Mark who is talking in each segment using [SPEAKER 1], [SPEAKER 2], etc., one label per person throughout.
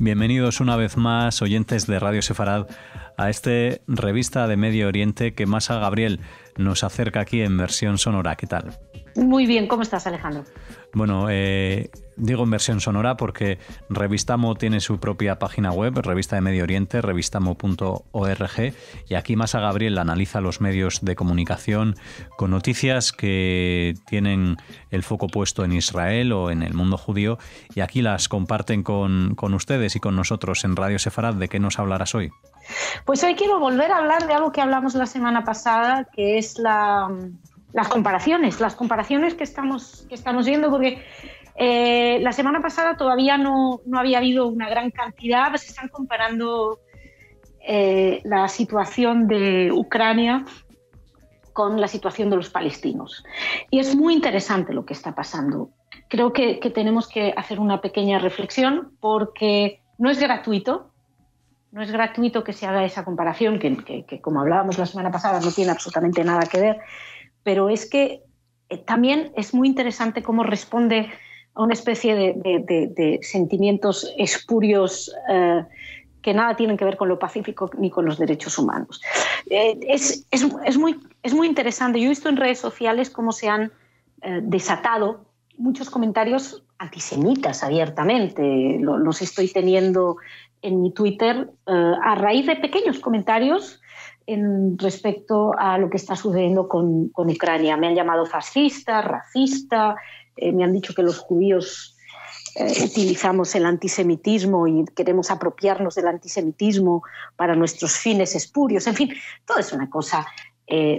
[SPEAKER 1] Bienvenidos una vez más, oyentes de Radio Sefarad, a este revista de Medio Oriente que Masa Gabriel nos acerca aquí en versión sonora. ¿Qué tal?
[SPEAKER 2] Muy bien, ¿cómo estás, Alejandro?
[SPEAKER 1] Bueno, digo en versión sonora porque Revistamo tiene su propia página web, Revista de Medio Oriente, revistamo.org, y aquí Masa Gabriel analiza los medios de comunicación con noticias que tienen el foco puesto en Israel o en el mundo judío, y aquí las comparten con ustedes y con nosotros en Radio Sefarad. ¿De qué nos hablarás hoy?
[SPEAKER 2] Pues hoy quiero volver a hablar de algo que hablamos la semana pasada, que es las comparaciones que estamos viendo, porque la semana pasada todavía no había habido una gran cantidad, se están comparando la situación de Ucrania con la situación de los palestinos. Y es muy interesante lo que está pasando. Creo que tenemos que hacer una pequeña reflexión porque no es gratuito. No es gratuito que se haga esa comparación, que como hablábamos la semana pasada no tiene absolutamente nada que ver, pero es que también es muy interesante cómo responde a una especie de sentimientos espurios que nada tienen que ver con lo pacífico ni con los derechos humanos. Es muy interesante. Yo he visto en redes sociales cómo se han desatado muchos comentarios antisemitas abiertamente. Los estoy teniendo en mi Twitter a raíz de pequeños comentarios respecto a lo que está sucediendo con Ucrania. Me han llamado fascista, racista, me han dicho que los judíos utilizamos el antisemitismo y queremos apropiarnos del antisemitismo para nuestros fines espurios. En fin, todo es una cosa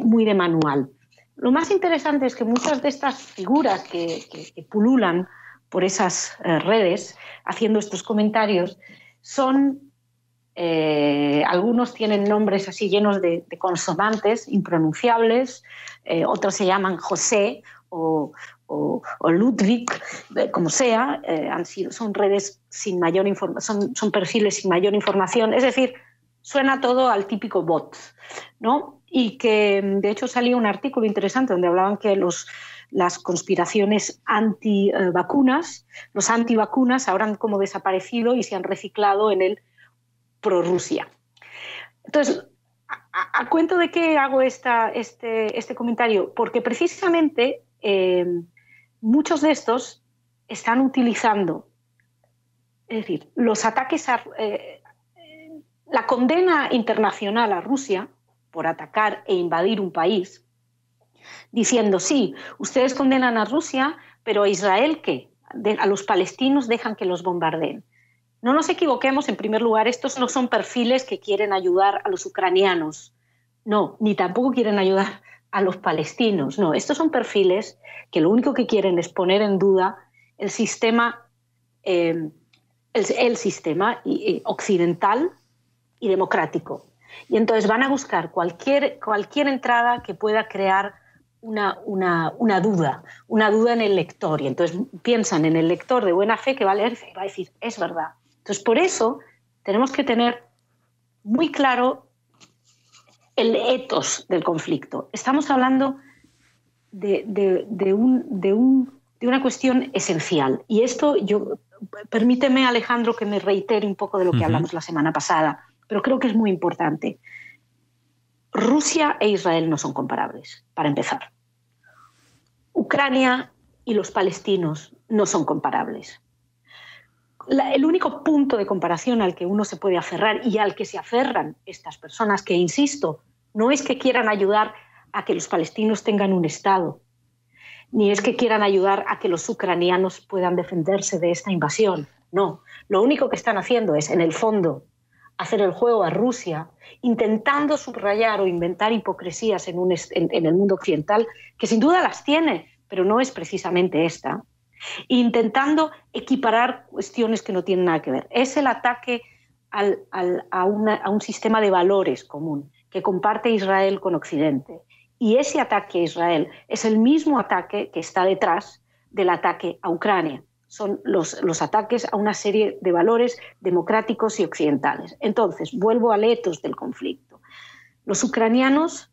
[SPEAKER 2] muy de manual. Lo más interesante es que muchas de estas figuras que pululan por esas redes haciendo estos comentarios son, algunos tienen nombres así llenos de consonantes impronunciables, otros se llaman José o Ludwig, como sea, son redes sin mayor información, son perfiles sin mayor información, es decir, suena todo al típico bot, ¿no? Y que de hecho salía un artículo interesante donde hablaban que las conspiraciones antivacunas, los antivacunas ahora han como desaparecido y se han reciclado en el pro-Rusia. Entonces, ¿a cuento de qué hago este comentario? Porque precisamente muchos de estos están utilizando, es decir, los ataques la condena internacional a Rusia por atacar e invadir un país, diciendo, sí, ustedes condenan a Rusia, pero ¿a Israel qué? A los palestinos dejan que los bombardeen. No nos equivoquemos, en primer lugar, estos no son perfiles que quieren ayudar a los ucranianos, no, ni tampoco quieren ayudar a los palestinos, no, estos son perfiles que lo único que quieren es poner en duda el sistema occidental y democrático. Y entonces van a buscar cualquier entrada que pueda crear una duda en el lector. Y entonces piensan en el lector de buena fe que va a leer y va a decir, es verdad. Entonces, por eso tenemos que tener muy claro el ethos del conflicto. Estamos hablando de una cuestión esencial. Y esto, permíteme, Alejandro, que me reitere un poco de lo que hablamos la semana pasada, pero creo que es muy importante. Rusia e Israel no son comparables, para empezar. Ucrania y los palestinos no son comparables. El único punto de comparación al que uno se puede aferrar y al que se aferran estas personas, que insisto, no es que quieran ayudar a que los palestinos tengan un Estado, ni es que quieran ayudar a que los ucranianos puedan defenderse de esta invasión. No, lo único que están haciendo es, en el fondo, hacer el juego a Rusia, intentando subrayar o inventar hipocresías en el mundo occidental, que sin duda las tiene, pero no es precisamente esta, intentando equiparar cuestiones que no tienen nada que ver. Es el ataque a un sistema de valores común que comparte Israel con Occidente. Y ese ataque a Israel es el mismo ataque que está detrás del ataque a Ucrania. Son los ataques a una serie de valores democráticos y occidentales. Entonces, vuelvo al ethos del conflicto. Los ucranianos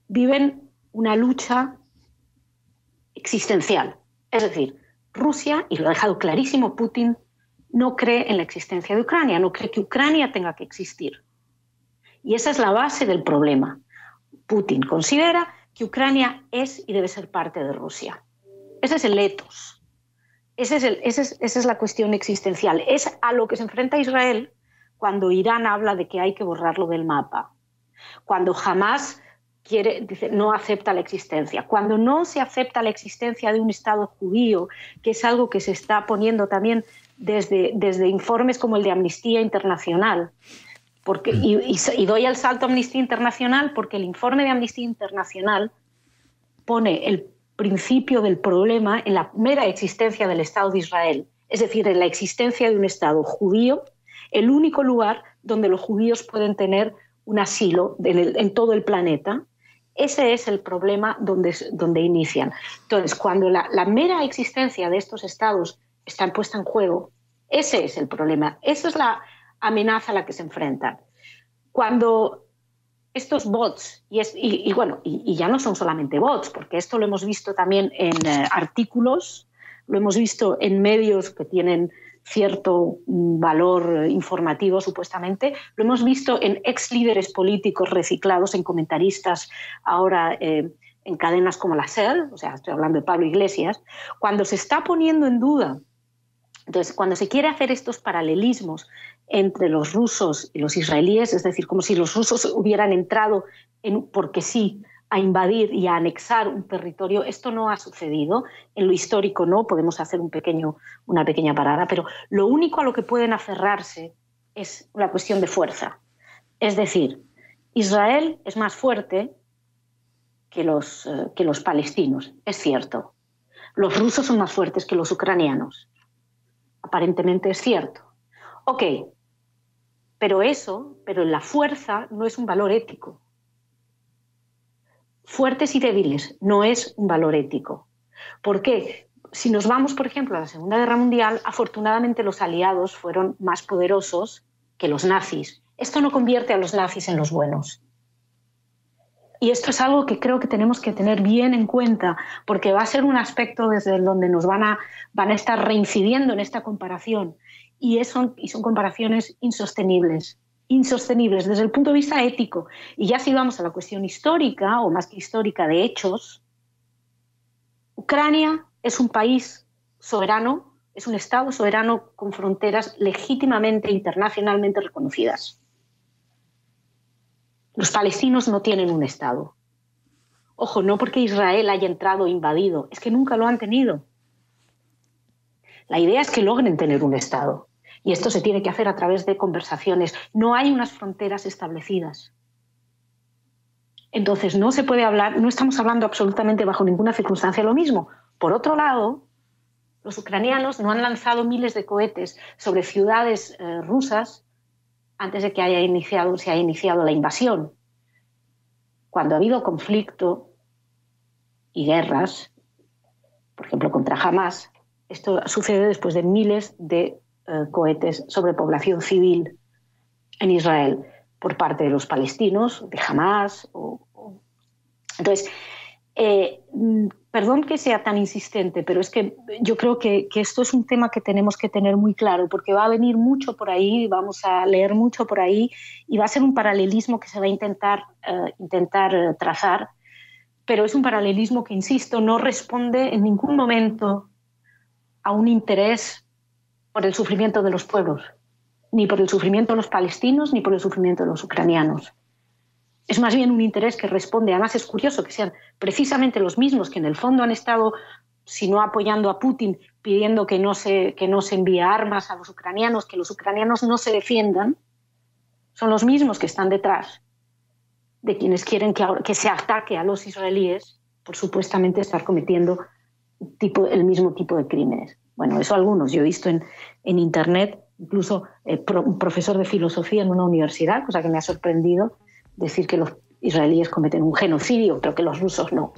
[SPEAKER 2] viven una lucha existencial. Es decir, Rusia, y lo ha dejado clarísimo Putin, no cree en la existencia de Ucrania, no cree que Ucrania tenga que existir. Y esa es la base del problema. Putin considera que Ucrania es y debe ser parte de Rusia. Ese es el ethos. Esa es la cuestión existencial. Es a lo que se enfrenta Israel cuando Irán habla de que hay que borrarlo del mapa. Cuando Hamás dice, no acepta la existencia. Cuando no se acepta la existencia de un Estado judío, que es algo que se está poniendo también desde informes como el de Amnistía Internacional. Y doy el salto a Amnistía Internacional porque el informe de Amnistía Internacional pone el principio del problema en la mera existencia del Estado de Israel, es decir, en la existencia de un Estado judío, el único lugar donde los judíos pueden tener un asilo en todo el planeta. Ese es el problema donde inician. Entonces, cuando la mera existencia de estos estados está puesta en juego, ese es el problema, esa es la amenaza a la que se enfrentan. Cuando estos bots, y ya no son solamente bots, porque esto lo hemos visto también en artículos, lo hemos visto en medios que tienen cierto valor informativo supuestamente, lo hemos visto en ex líderes políticos reciclados, en comentaristas ahora en cadenas como la SER, o sea, estoy hablando de Pablo Iglesias, cuando se está poniendo en duda, entonces cuando se quiere hacer estos paralelismos entre los rusos y los israelíes, es decir, como si los rusos hubieran entrado porque sí a invadir y a anexar un territorio, esto no ha sucedido, en lo histórico no, podemos hacer una pequeña parada, pero lo único a lo que pueden aferrarse es la cuestión de fuerza. Es decir, Israel es más fuerte que los palestinos, es cierto. Los rusos son más fuertes que los ucranianos, aparentemente es cierto. Ok, pero la fuerza no es un valor ético. Fuertes y débiles no es un valor ético. ¿Por qué? Si nos vamos, por ejemplo, a la Segunda Guerra Mundial, afortunadamente los aliados fueron más poderosos que los nazis. Esto no convierte a los nazis en los buenos. Y esto es algo que creo que tenemos que tener bien en cuenta, porque va a ser un aspecto desde donde nos van a estar reincidiendo en esta comparación. Y son comparaciones insostenibles desde el punto de vista ético. Y ya si vamos a la cuestión histórica, o más que histórica, de hechos, Ucrania es un país soberano, es un Estado soberano con fronteras legítimamente internacionalmente reconocidas. Los palestinos no tienen un Estado. Ojo, no porque Israel haya entrado e invadido, es que nunca lo han tenido. La idea es que logren tener un Estado. Y esto se tiene que hacer a través de conversaciones. No hay unas fronteras establecidas. Entonces no se puede hablar, no estamos hablando absolutamente bajo ninguna circunstancia lo mismo. Por otro lado, los ucranianos no han lanzado miles de cohetes sobre ciudades rusas antes de que se haya iniciado la invasión. Cuando ha habido conflicto y guerras, por ejemplo contra Hamás, esto sucede después de miles de cohetes sobre población civil en Israel por parte de los palestinos, de Hamás. Entonces, perdón que sea tan insistente, pero es que yo creo que esto es un tema que tenemos que tener muy claro, porque va a venir mucho por ahí, vamos a leer mucho por ahí y va a ser un paralelismo que se va a intentar trazar, pero es un paralelismo que, insisto, no responde en ningún momento a un interés por el sufrimiento de los pueblos, ni por el sufrimiento de los palestinos, ni por el sufrimiento de los ucranianos. Es más bien un interés que responde, además es curioso que sean precisamente los mismos que en el fondo han estado, si no apoyando a Putin, pidiendo que no se envíe armas a los ucranianos, que los ucranianos no se defiendan, son los mismos que están detrás de quienes quieren que se ataque a los israelíes por supuestamente estar cometiendo el mismo tipo de crímenes. Bueno, eso algunos. Yo he visto en Internet, incluso un profesor de filosofía en una universidad, cosa que me ha sorprendido, decir que los israelíes cometen un genocidio, pero que los rusos no.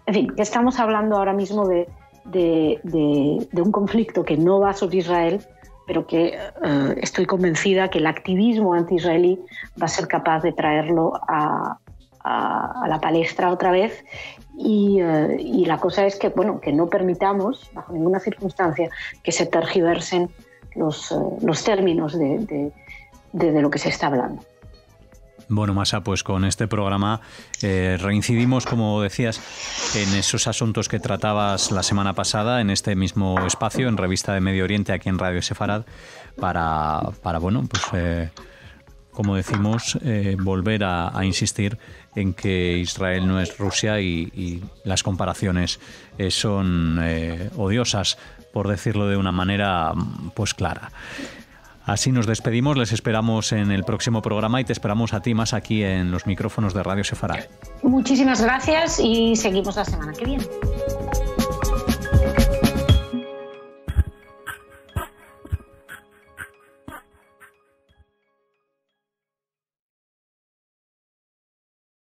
[SPEAKER 2] En fin, que estamos hablando ahora mismo de un conflicto que no va sobre Israel, pero que estoy convencida que el activismo anti-israelí va a ser capaz de traerlo a la palestra otra vez. Y la cosa es que, bueno, que no permitamos, bajo ninguna circunstancia, que se tergiversen los términos de lo que se está hablando.
[SPEAKER 1] Bueno, Masa, pues con este programa reincidimos, como decías, en esos asuntos que tratabas la semana pasada en este mismo espacio, en Revista de Medio Oriente, aquí en Radio Sefarad, para bueno, pues como decimos, volver a insistir en que Israel no es Rusia y las comparaciones son odiosas, por decirlo de una manera pues clara. Así nos despedimos, les esperamos en el próximo programa y te esperamos a ti más aquí en los micrófonos de Radio Sefarad.
[SPEAKER 2] Muchísimas gracias y seguimos la semana que viene.